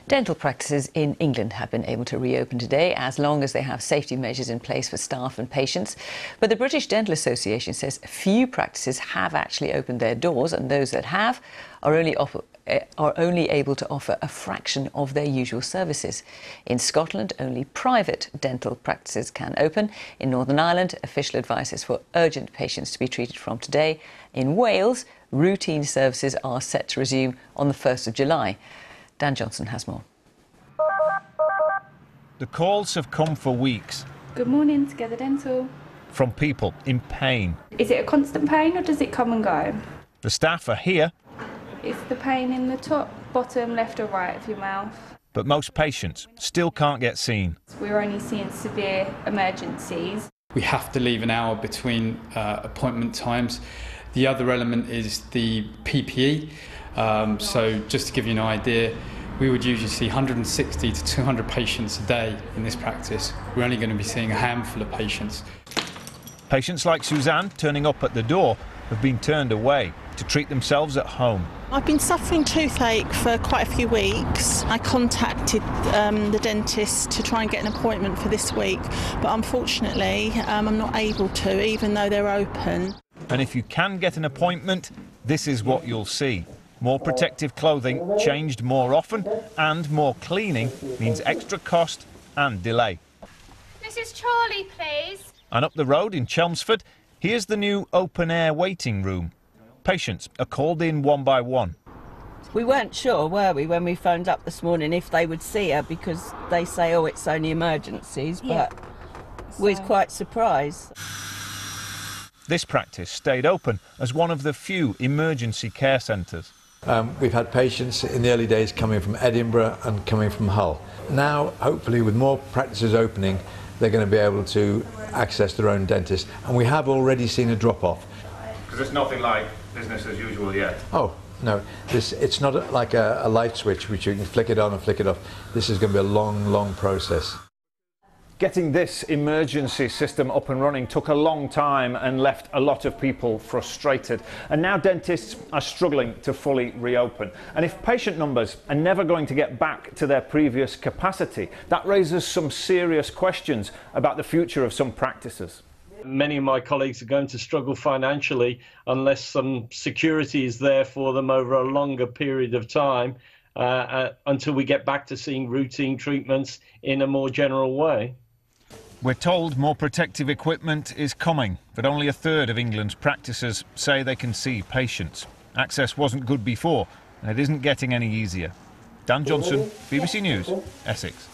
Dental practices in England have been able to reopen today as long as they have safety measures in place for staff and patients. But the British Dental Association says few practices have actually opened their doors, and those that have are only able to offer a fraction of their usual services. In Scotland, only private dental practices can open. In Northern Ireland, official advice is for urgent patients to be treated from today. In Wales, routine services are set to resume on the 1st of July. Dan Johnson has more. The calls have come for weeks. Good morning, Together Dental. From people in pain. Is it a constant pain or does it come and go? The staff are here. Is the pain in the top, bottom, left or right of your mouth? But most patients still can't get seen. We're only seeing severe emergencies. We have to leave an hour between appointment times. The other element is the PPE. So just to give you an idea, we would usually see 160 to 200 patients a day in this practice. We're only going to be seeing a handful of patients. Patients like Suzanne turning up at the door have been turned away to treat themselves at home. I've been suffering toothache for quite a few weeks. I contacted the dentist to try and get an appointment for this week, but unfortunately I'm not able to, even though they're open. And if you can get an appointment, this is what you'll see. More protective clothing, changed more often, and more cleaning means extra cost and delay. Mrs. Charlie, please. And up the road in Chelmsford, here's the new open-air waiting room. Patients are called in one by one. We weren't sure, were we, when we phoned up this morning if they would see her, because they say, oh, it's only emergencies, but we was quite surprised. This practice stayed open as one of the few emergency care centres. We've had patients in the early days coming from Edinburgh and coming from Hull. Now, hopefully, with more practices opening, they're going to be able to access their own dentist. And we have already seen a drop-off. Because it's nothing like business as usual yet? Oh, no. It's not like a light switch which you can flick it on and flick it off. This is going to be a long, long process. Getting this emergency system up and running took a long time and left a lot of people frustrated. And now dentists are struggling to fully reopen. And if patient numbers are never going to get back to their previous capacity, that raises some serious questions about the future of some practices. Many of my colleagues are going to struggle financially unless some security is there for them over a longer period of time until we get back to seeing routine treatments in a more general way. We're told more protective equipment is coming, but only a third of England's practices say they can see patients. Access wasn't good before, and it isn't getting any easier. Dan Johnson, BBC News, Essex.